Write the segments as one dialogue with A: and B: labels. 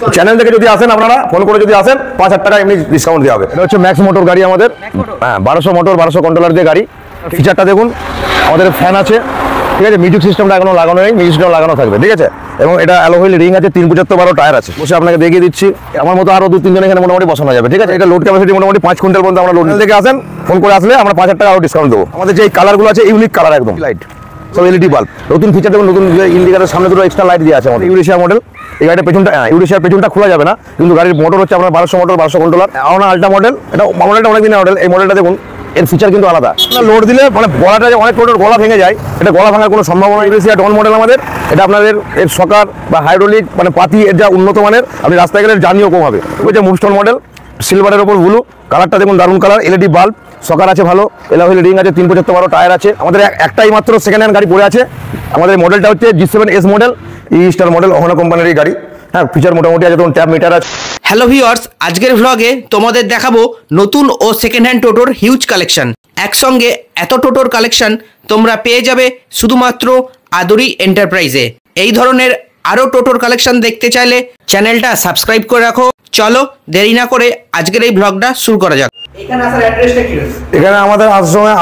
A: Channel থেকে যদি আসেন আপনারা ফোন করে যদি আসেন 5000 টাকা এমনি ডিসকাউন্ট দেওয়া হবে। এটা হচ্ছে ম্যাক্স মোটর গাড়ি আমাদের, হ্যাঁ 1200 মোটর 1200 কন্ট্রোলার দিয়ে গাড়ি। ফিচারটা দেখুন, আমাদের ফ্যান আছে, ঠিক আছে, মিউজিক সিস্টেমটা এখনো লাগানো নেই, মিউজিক সিস্টেম লাগানো থাকবে, ঠিক আছে। এবং এটা অ্যালোহুইল রিং আছে, 375 টায়ার আছে। বসে আপনাকে দেখিয়ে দিচ্ছি, আমার মতো আরো 2-3 জন এখানে মোটামুটি বসানো যাবে, ঠিক আছে। এটা লোড ক্যাপাসিটি মোটামুটি 5 কুইন্টাল পর্যন্ত আমরা লোড থেকে আসেন ফোন করে আসলে আমরা 5000 টাকা আরো ডিসকাউন্ট দেবো। আমাদের যে কালারগুলো আছে ইউনিক কালার, একদম লাইট সব এলইডি বাল্ব। নতুন ফিচার দেখুন, নতুন ইন্ডিকেটরের সামনে দুটো এক্সট্রা লাইট দিয়ে আছে আমাদের। ইউরেশিয়া মডেল, এই গাড়িটা পেছনটা ইউরেশিয়ার পেছনটা খোলা যাবে না, কিন্তু গাড়ির মোটর হচ্ছে আপনার 1200 motor 1200 controller. Aona ultra model, এটা মডেলটা অনেক দিনের মডেল। এই মডেলটা দেখুন, এর ফিচার কিন্তু আলাদা। লোড দিলে মানে গলাটা যে অনেক লোডের গলা ভেঙে যায়, এটা গলা ভাঙার কোনো সম্ভাবনা। ইউরেশিয়া ডন মডেল আমাদের, এটা আপনাদের এর সকার বা হাইড্রোলিক মানে পাতি এর যা উন্নত মানের, আপনি রাস্তায় গেলে জার্নিও কম হবে। ওই যে মুভস্টোন মডেল, সিলভারের ওপর ব্লু কালারটা দেখুন, দারুণ কালার। এলইডি বাল্ব, সকার আছে ভালো, অ্যালোহুইল রিং আছে, 375 টায়ার আছে। আমাদের একটাই মাত্র সেকেন্ড হ্যান্ড গাড়ি পড়ে আছে। আমাদের মডেলটা হচ্ছে G7S মডেল, স্টার মডেল, ওহনো কোম্পানির এই গাড়ি। হ্যাঁ, ফিচার মোটামুটি আছে, তখন ট্যাব মিটার আছে।
B: হ্যালো ভিউয়ার্স, আজকের ভ্লগে তোমাদের দেখাবো নতুন ও সেকেন্ড হ্যান্ড টোটোর হিউজ কালেকশন। একসঙ্গে এত টোটোর কালেকশন তোমরা পেয়ে যাবে শুধুমাত্র আদুরি এন্টারপ্রাইজে। এই ধরনের আরও টোটোর কালেকশন দেখতে চাইলে চ্যানেলটা সাবস্ক্রাইব করে রাখো। চলো দেরি না করে আজকের এই ভ্লগটা শুরু করা যাক। এখানে আসার অ্যাড্রেসটা কি?
A: এখানে আমাদের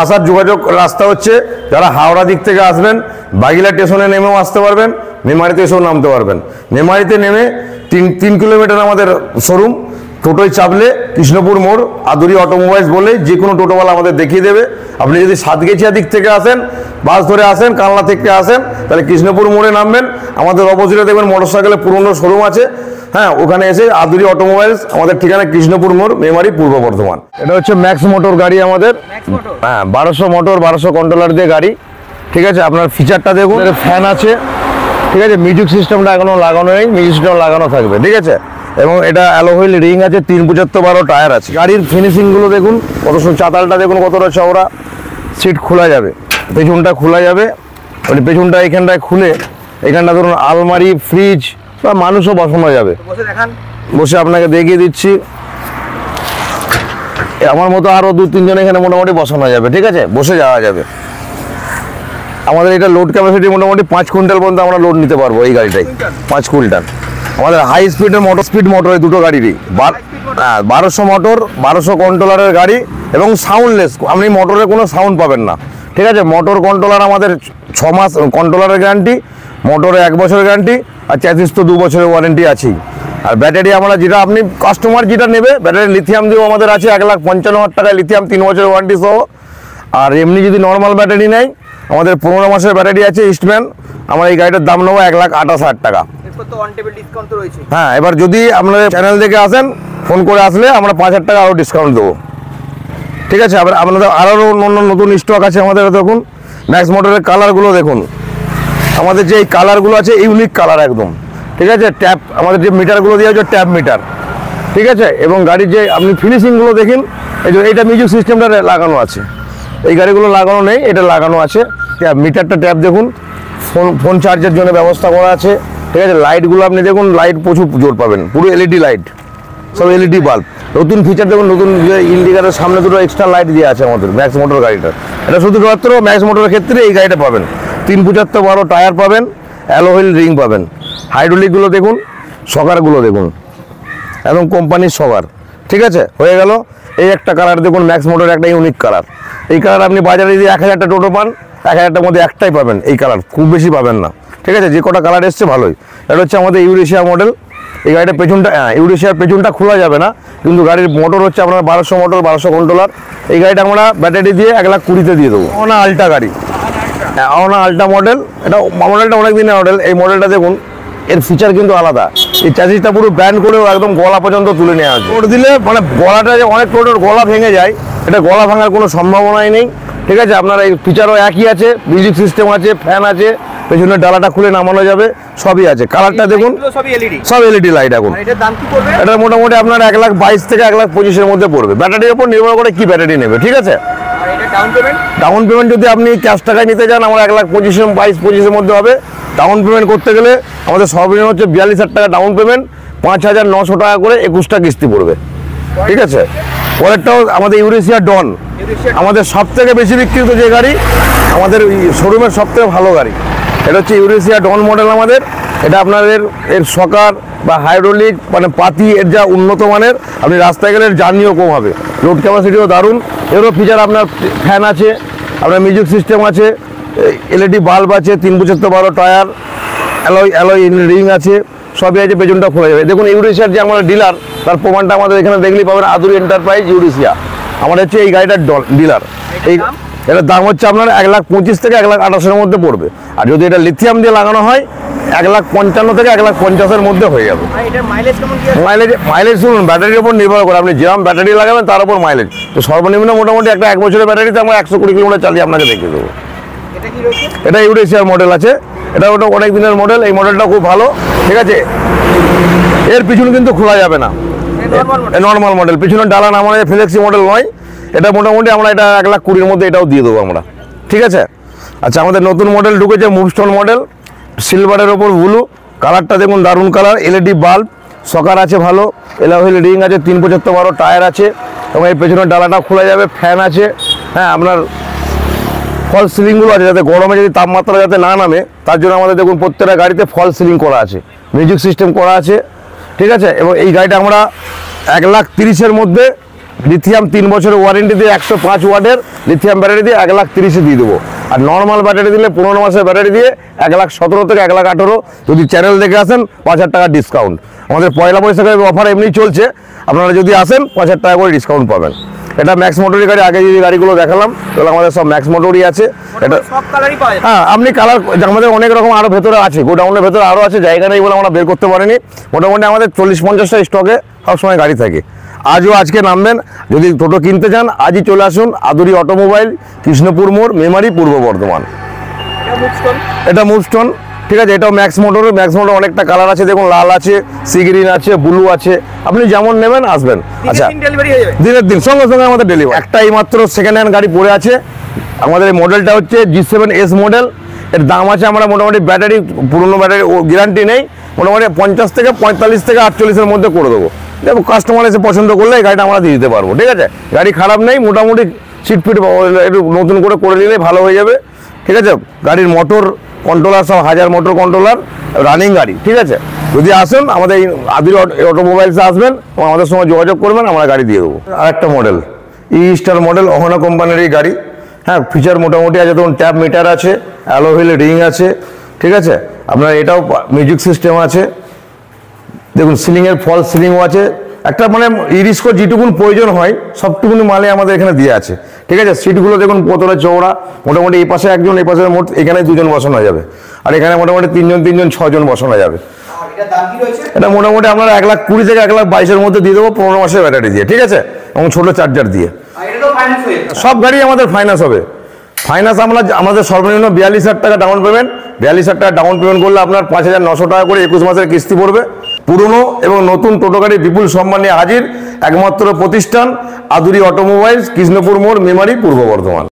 A: আসার যোগাযোগ রাস্তা হচ্ছে, যারা হাওড়া দিক থেকে আসবেন বাগিলা স্টেশনে নেমেও আসতে পারবেন, মেমারিতে এসেও নামতে পারবেন। মেমারিতে নেমে 3 কিলোমিটার আমাদের শোরুম। টোটোয় চাপলে কৃষ্ণপুর মোড় আদুরি অটোমোবাইলস বলে যে কোনো টোটোওয়ালা আমাদের দেখিয়ে দেবে। আপনি যদি সাতগেছিয়া দিক থেকে আসেন, বাস ধরে আসেন, কালনা থেকে আসেন, তাহলে কৃষ্ণপুর মোড়ে নামবেন। আমাদের অপোজিটে দেখবেন মোটরসাইকেলের পুরনো শোরুম আছে, হ্যাঁ, ওখানে এসে আদুরি অটোমোবাইলস, আমাদের ঠিকানা কৃষ্ণপুর মোড়, মেমারি, পূর্ব বর্ধমান। এটা হচ্ছে ম্যাক্স মোটর গাড়ি আমাদের, হ্যাঁ 1200 মোটর 1200 কন্ট্রোলার দিয়ে গাড়ি, ঠিক আছে। আপনার ফিচারটা দেখুন, ফ্যান আছে, ঠিক আছে, মিউজিক সিস্টেমটা এখনো লাগানো নেই, মিউজিক সিস্টেম লাগানো থাকবে, ঠিক আছে। এবং এটা অ্যালোহুইল রিং আছে, 375 টায়ার আছে। গাড়ির ফিনিশিংগুলো দেখুন, কত সুন্দর, চাতালটা দেখুন কতটা চওড়া, সিট খোলা যাবে, পেছনটা খোলা যাবে, মানে পেছনটা এখানটায় খুলে এখানটা ধরুন আলমারি, ফ্রিজ বা মানুষও বসানো যাবে। বসে আপনাকে দেখিয়ে দিচ্ছি, আমার মতো আরো 2-3 জন এখানে মোটামুটি বসানো যাবে, ঠিক আছে, বসে যাওয়া যাবে। আমাদের এটা লোড ক্যাপাসিটি মোটামুটি 5 কুইন্টাল পর্যন্ত আমরা লোড নিতে পারবো এই গাড়িটাই, 5 কুইন্টাল। আমাদের হাই স্পিডের মোটর এই দুটো গাড়িরই 1200 মোটর 1200 কন্ট্রোলারের গাড়ি এবং সাউন্ডলেস, আপনি মোটরে কোনো সাউন্ড পাবেন না, ঠিক আছে। মোটর কন্ট্রোলার আমাদের 6 মাস কন্ট্রোলারের গ্যারান্টি, মোটরে 1 বছরের গ্যারান্টি, আর চ্যাসিস তো 2 বছরের ওয়ারেন্টি আছেই। আর ব্যাটারি আমরা যেটা আপনি কাস্টমার যেটা নেবে, ব্যাটারি লিথিয়াম দিয়েও আমাদের আছে 1,55,000 টাকায় লিথিয়াম, 3 বছরের ওয়ারেন্টি সহ। আর এমনি যদি নর্মাল ব্যাটারি নেয়, আমাদের 15 মাসের ব্যাটারি আছে ইস্টম্যান। আমরা এই গাড়িটার দাম নেবো 1,28,000 টাকা। হ্যাঁ, এবার যদি আপনাদের চ্যানেল থেকে আসেন ফোন করে আসলে আমরা 5000 টাকা আরও ডিসকাউন্ট দেবো, ঠিক আছে। আবার আপনাদের আরও নতুন স্টক আছে আমাদের। দেখুন ম্যাক্স মোটরের কালারগুলো দেখুন, আমাদের যে এই কালারগুলো আছে ইউনিক কালার একদম, ঠিক আছে। ট্যাপ, আমাদের যে মিটারগুলো দেওয়া হচ্ছে ট্যাপ মিটার, ঠিক আছে। এবং গাড়ির যে আপনি ফিনিশিংগুলো দেখেন, এই যে এইটা মিউজিক সিস্টেমটা লাগানো আছে, এই গাড়িগুলো লাগানো নেই, এটা লাগানো আছে। ট্যাপ মিটারটা ট্যাপ দেখুন, ফোন চার্জের জন্য ব্যবস্থা করা আছে, ঠিক আছে। লাইটগুলো আপনি দেখুন, লাইট প্রচুর জোর পাবেন, পুরো এলইডি লাইট, সব এলইডি বাল্ব। নতুন ফিচার দেখুন, নতুন যে ইন্ডিকেটরের সামনে দুটো এক্সট্রা লাইট দিয়ে আছে আমাদের ম্যাক্স মোটর গাড়িটা। এটা শুধুমাত্র ম্যাক্স মোটরের ক্ষেত্রে এই গাড়িটা পাবেন। 375 টায়ার পাবেন, অ্যালোহুইল রিং পাবেন। হাইড্রোলিকগুলো দেখুন, সকারগুলো দেখুন, একদম কোম্পানির সকার, ঠিক আছে। হয়ে গেল। এই একটা কালার দেখুন, ম্যাক্স মোটর একটা ইউনিক কালার। এই কালার আপনি বাজারে যদি 1000টা টোটো পান, 1000টার মধ্যে একটাই পাবেন এই কালার, খুব বেশি পাবেন না, ঠিক আছে। যে কটা কালার এসছে ভালোই। এটা হচ্ছে আমাদের ইউরেশিয়া মডেল। এই গাড়িটা পেছনটা, ইউরেশিয়ার পেছনটা খোলা যাবে না, কিন্তু গাড়ির মোটর হচ্ছে আপনার 1200 মোটর 1200 কন্ট্রোলার। এই গাড়িটা আমরা ব্যাটারি দিয়ে 1,20,000 দিয়ে দেবো। আওনা আল্ট্রা গাড়ি, আওনা আল্ট্রা মডেল, এটা মডেলটা অনেক দিনের মডেল। এই মডেলটা দেখুন, এর ফিচার কিন্তু আলাদা। এই চ্যাসিসটা পুরো ব্যান্ড করেও একদম গলা পর্যন্ত তুলে নেওয়া আছে। লোড দিলে মানে গলাটা যে অনেক টোটোর গলা ভেঙে যায়, এটা গলা ভাঙার কোনো সম্ভাবনাই নেই, ঠিক আছে। আপনার এই ফিচারও একই আছে, মিউজিক সিস্টেম আছে, ফ্যান আছে, পেছনের ডালাটা খুলে নামানো যাবে, সবই আছে। কালারটা দেখুন, সব এলইডি লাইট। এখন এটা মোটামুটি আপনার 1,22,000 থেকে 1,25,000 মধ্যে পড়বে। ব্যাটারির উপর নির্ভর করে কি ব্যাটারি নেবে, ঠিক আছে। ডাউন পেমেন্ট যদি আপনি ক্যাশ টাকায় নিতে চান, আমার 1,25,000 মধ্যে হবে। ডাউন পেমেন্ট করতে গেলে আমাদের সর্বনিম্ন হচ্ছে 42,000 টাকা ডাউন পেমেন্ট, 5,900 টাকা করে 21টা কিস্তি পড়বে, ঠিক আছে। পরেরটাও আমাদের ইউরেশিয়া ডন, আমাদের সব থেকে বেশি বিক্রিত যে গাড়ি, আমাদের শোরুমের সব থেকে ভালো গাড়ি। এটা হচ্ছে ইউরেশিয়া ডন মডেল আমাদের, এটা আপনাদের এর সকার বা হাইড্রোলিক মানে পাতি এর যা উন্নত মানের, আপনি রাস্তায় গেলে জার্নিও কম হবে। লোড ক্যাপাসিটিও দারুণ। এরও ফিচার আপনার ফ্যান আছে, আপনার মিউজিক সিস্টেম আছে, এলইডি বাল্ব আছে, 375 টায়ার, অ্যালয় রিং আছে, সবই আছে, পেছনটা খোলা যাবে। দেখুন ইউরেশিয়ার যে আমাদের ডিলার, তার প্রমাণটা আমাদের এখানে দেখলেই পাবেন, আদুরি এন্টারপ্রাইজ ইউরেশিয়া আমাদের হচ্ছে এই গাড়িটার ডিলার। এই এটার দাম হচ্ছে আপনার 1,25,000 থেকে 1,28,000-এর মধ্যে পড়বে। আর যদি এটা লিথিয়াম দিয়ে লাগানো হয় 1,55,000 থেকে 1,50,000-এর মধ্যে হয়ে যাবে। মাইলেজ শুনুন, ব্যাটারির উপর নির্ভর করে, আপনি যেরকম ব্যাটারি লাগাবেন তার উপর মাইলেজ। তো সর্বনিম্ন মোটামুটি একটা 1 বছরের ব্যাটারিতে আমরা 120 কিলোমিটার চালিয়ে আপনাকে দেখিয়ে দেবো। এটা ইউরেশিয়ার মডেল আছে, এটা ওটা অনেক দিনের মডেল। এই মডেলটা খুব ভালো, ঠিক আছে। এর পিছনে কিন্তু খোলা যাবে না, নর্মাল মডেল। পিছনে ডালা নামানো, ফ্লেক্সি মডেল নয় এটা। মোটামুটি আমরা এটা 1,20,000-এর মধ্যে এটাও দিয়ে দেবো আমরা, ঠিক আছে। আচ্ছা, আমাদের নতুন মডেল ঢুকেছে মুভস্টোন মডেল, সিলভারের ওপর ব্লু কালারটা দেখুন, দারুণ কালার। এলইডি বাল্ব, সকার আছে ভালো, এলইডি রিং আছে, 375 টায়ার আছে, এবং এই পেছনের ডালাটা খোলা যাবে। ফ্যান আছে, হ্যাঁ, আপনার ফল সিলিংগুলো আছে, যাতে গরমে যদি তাপমাত্রা যাতে না নামে তার জন্য আমাদের দেখুন প্রত্যেকটা গাড়িতে ফল সিলিং করা আছে, মিউজিক সিস্টেম করা আছে, ঠিক আছে। এবং এই গাড়িটা আমরা 1,30,000-এর মধ্যে লিথিয়াম 3 বছরের ওয়ারেন্টি দিয়ে 105 ওয়াটের লিথিয়াম ব্যাটারি দিয়ে 1,30,000-এ দিয়ে দেবো। আর নর্মাল ব্যাটারি দিলে 15 মাসের ব্যাটারি দিয়ে 1,17,000 থেকে 1,18,000। যদি চ্যানেল দেখে আসেন 5,000 টাকা ডিসকাউন্ট। আমাদের পয়লা বৈশাখে অফার এমনি চলছে, আপনারা যদি আসেন 5,000 টাকা করে ডিসকাউন্ট পাবেন। এটা ম্যাক্স মোটরের গাড়ি, আগে যে গাড়িগুলো দেখালাম তাহলে আমাদের সব ম্যাক্স মোটরই আছে। এটা
B: সব কালারই পাওয়া যায়।
A: হ্যাঁ, আপনি কালার আমাদের অনেক রকম আরও ভেতরে আছে, গোডাউনের ভেতরে আরও আছে, জায়গা নেই বলে আমরা বের করতে পারিনি। মোটামুটি আমাদের 40-50টা স্টকে সবসময় গাড়ি থাকে। আজকে নামবেন, যদি টোটো কিনতে চান আজই চলে আসুন আদুরি অটোমোবাইল, কৃষ্ণপুর মোড়, মেমারি, পূর্ব বর্ধমান। এটা মুভস্টোন, ঠিক আছে। এটাও ম্যাক্স মোটর অনেকটা কালার আছে, দেখুন লাল আছে, সি গ্রিন আছে, ব্লু আছে, আপনি যেমন নেবেন আসবেন। আচ্ছা, দিনের দিন সঙ্গে সঙ্গে আমাদের ডেলিভারি। একটাই মাত্র সেকেন্ড হ্যান্ড গাড়ি পড়ে আছে আমাদের। এই মডেলটা হচ্ছে G7S মডেল। এর দাম আছে আমরা মোটামুটি, ব্যাটারি পুরনো ব্যাটারি গ্যারান্টি নেই, মোটামুটি 50 থেকে 45 থেকে 48-এর মধ্যে করে দেবো। দেখো কাস্টমার এসে পছন্দ করলে এই গাড়িটা আমরা দিয়ে দিতে পারবো, ঠিক আছে। গাড়ি খারাপ নেই, মোটামুটি সিট ফিট একটু নতুন করে নিলে ভালো হয়ে যাবে, ঠিক আছে। গাড়ির মোটর কন্ট্রোলার সব 1000 মোটর কন্ট্রোলার, রানিং গাড়ি, ঠিক আছে। যদি আসেন আমাদের এই আদুরি অটোমোবাইলসে আসবেন এবং আমাদের সঙ্গে যোগাযোগ করবেন, আমরা গাড়ি দিয়ে দেবো। আরেকটা মডেল স্টার মডেল, অহনা কোম্পানির এই গাড়ি। হ্যাঁ, ফিচার মোটামুটি আছে, ধরুন ট্যাপ মিটার আছে, অ্যালোভিল রিং আছে, ঠিক আছে। আপনার এটাও মিউজিক সিস্টেম আছে, দেখুন সিলিংয়ের ফল সিলিংও আছে। একটা মানে ইরিস্কো যেটুকুন প্রয়োজন হয় সবটুকুনি মালে আমাদের এখানে দিয়ে আছে, ঠিক আছে। সিটগুলো দেখুন কতটা চওড়া, মোটামুটি এই পাশে একজন, এই পাশে মোট এখানে 2জন বসানো যাবে, আর এখানে মোটামুটি 3জন 6জন বসানো যাবে। এটা মোটামুটি আপনারা 1,20,000 থেকে 1,22,000-এর মধ্যে দিয়ে দেবো, 15 মাসের ব্যাটারি দিয়ে, ঠিক আছে, এবং ছোটো চার্জার দিয়ে। সব গাড়ি আমাদের ফাইন্যান্স হবে। ফাইন্যান্স আমাদের সর্বনিম্ন 42,000 টাকা ডাউন পেমেন্ট। 42,000 টাকা ডাউন পেমেন্ট করলে আপনার 5,900 টাকা করে 21 মাসের কিস্তি পড়বে। পুরনো এবং নতুন টোটো গাড়ি বিপুল সম্মান নিয়ে হাজির একমাত্র প্রতিষ্ঠান আদুরি অটোমোবাইলস, কৃষ্ণপুর মোড়, মেমারি, পূর্ব বর্ধমান।